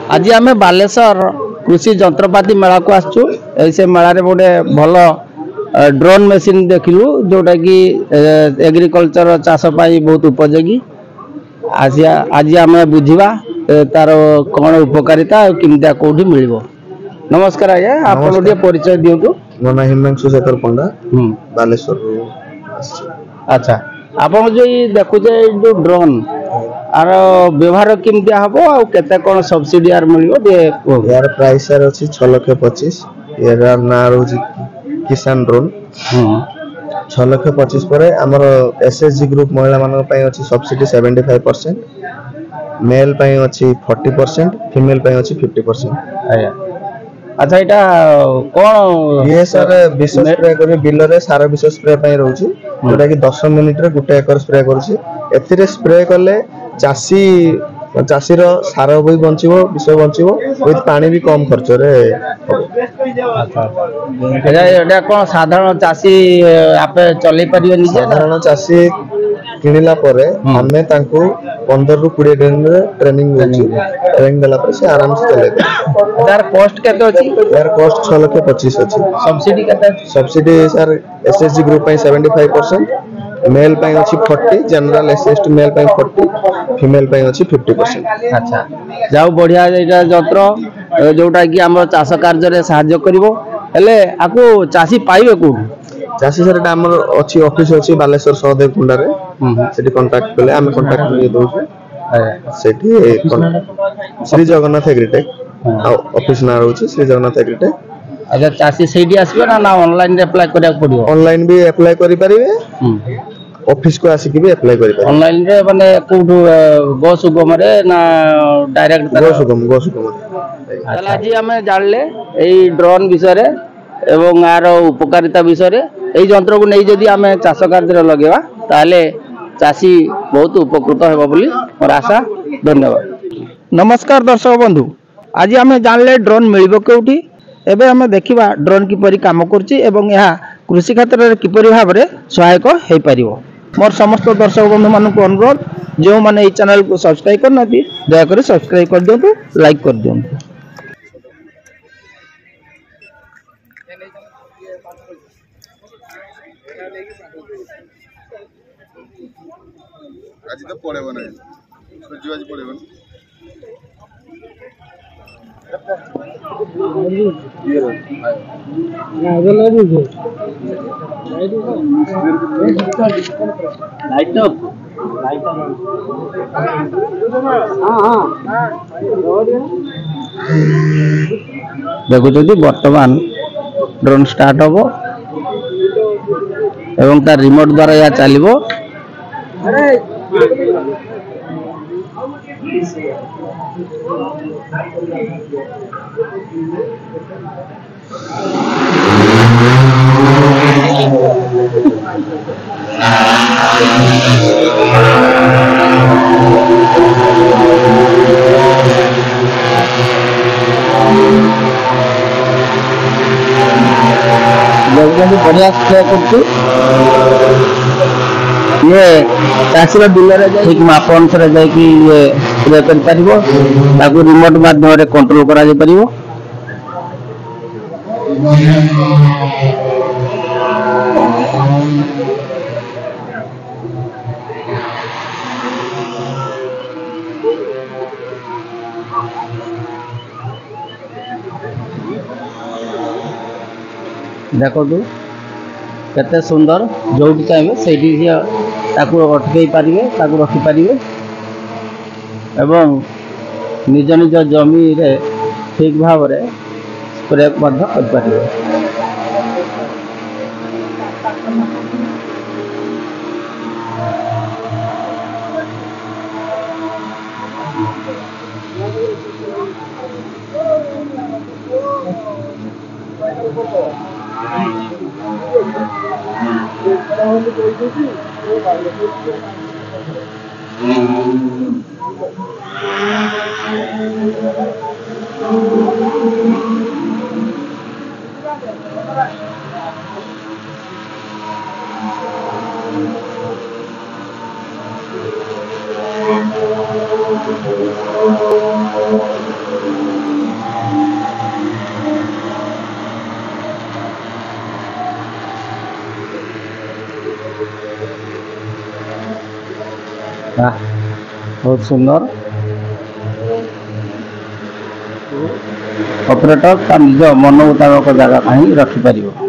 आज आम बालेश्वर कृषि जंत्रपाति मेला को आसचु से मेला गोटे भल ड्रोन मेसीन देखलु जोटा कि एग्रीकल्चर चाष बहुत उपयोगी। आज आम बुझा तार कौन उपकारिता किमतिया कौटी मिल। नमस्कार आज्ञा आप परिचय दिंतु। मो ना हिमांशु शेखर पंडा बालेश्वर। अच्छा आप जो देखुचे जो ड्रोन आर व्यवहार केमती हम आ केते कोन सब्सिडी आर मिलियो यार प्राइस यार अछि 6,25,000। यार ना रोज किसान ड्रोन 6,25,000 पर हमर एसएसजी ग्रुप महिला मान पय अछि सब्सिडी 75%, मेल पय अछि 40%, फीमेल पय अछि 50%। आया अच्छा एटा कोन ये सर विशेष स्प्रे करे बिल रे सारा विशेष स्प्रे पय रहउची जोटा कि 10 मिनिट रे गुटे एकर स्प्रे करछि। एथिरे स्प्रे कले चासी रो सार भी बंचिबो विष बंचिबो विथ पानी भी कम खर्च रे। अच्छा एटा कोन साधारण चासी आपे चलै परियो निजे साधारण चासी किनिला परे हमें तांको 15 रु 20 दिन रे ट्रेनिंग होची। ट्रेनिंग देला पर से आराम से चले। यार कॉस्ट केते अछि? यार कॉस्ट 6,25,000 अछि। सब्सिडी केते? सब्सिडी सर एसएसजी ग्रुप पय 75%, मेल पय अछि 40, जनरल एसएसटी मेल पय 40, फीमेल पय अछि 50%। अच्छा जाऊ बढ़िया एटा जंत्र जोटा कि हमर चाष कार्य रे सहाय्य करिवो हेले आकु चासी पाइबे को? चासी सर एटा हमर अछि ऑफिस अछि बालेश्वर सहदेव कुंडा रे। सेठी कांटेक्ट कले हम कांटेक्ट करिए दोछु। सेठी श्री जगन्नाथ एग्रीटेक ऑफिस ना रहउची श्री जगन्नाथ एग्रीटेक। अच्छा चासी सेठी आसीबे ना ऑनलाइन रे अप्लाई करिया पड़ियो? ऑनलाइन भी अप्लाई करि परिबे, ऑफिस को आसी कि भी अप्लाई करि परिबे। ऑनलाइन रे माने कोठु गो सुगम रे ना डायरेक्ट गो सुगम ताला आज हमें जानले एई ड्रोन विषय रे एवं आर उपकारिता विषय रे एई यंत्र को नै जदी हमें चाष कार्य रे लगेबा ताले चासी बहुत उपकृत हेबो बोली मोर आशा। धन्यवाद। नमस्कार दर्शक बंधु, आज आम जानले ड्रोन मिलिबो केउठी। एबे हमें देखिबा ड्रोन किपरि काम करछि एवं यह कृषि क्षेत्र रे किपरि भाव रे सहायक हेइ परिबो। मोर समस्त दर्शक बंधु मान को अनुरोध जो माने ई चैनल को सब्सक्राइब करना दया कर सब्सक्राइब कर दियंतु, लाइक कर दियंतु। आज तो पड़ेबो नहीं सूर्य आज पड़ेबो नहीं लाइट अप देखुଛନ୍ତି ବର୍ତ୍ତମାନ ड्रोन स्टार्ट होबो एवं तार रिमोट द्वारा या चलिबो। बढ़िया स्प्रे करछु ये चाषीर बिलरे ठीक माप अनुसार जाए कि ये स्प्रे कर परिबो ताकू रिमोट माध्यम रे कंट्रोल करा जाय परिबो। देखो केते सुंदर जो चाहिए से अटकई पारे रखी पारे एवं निज निज जमी रे ठीक भाव रे स्प्रे कर पारे। बहुत सुंदर ऑपरेटर निज मन मुताबक जगह कहीं रखिपर।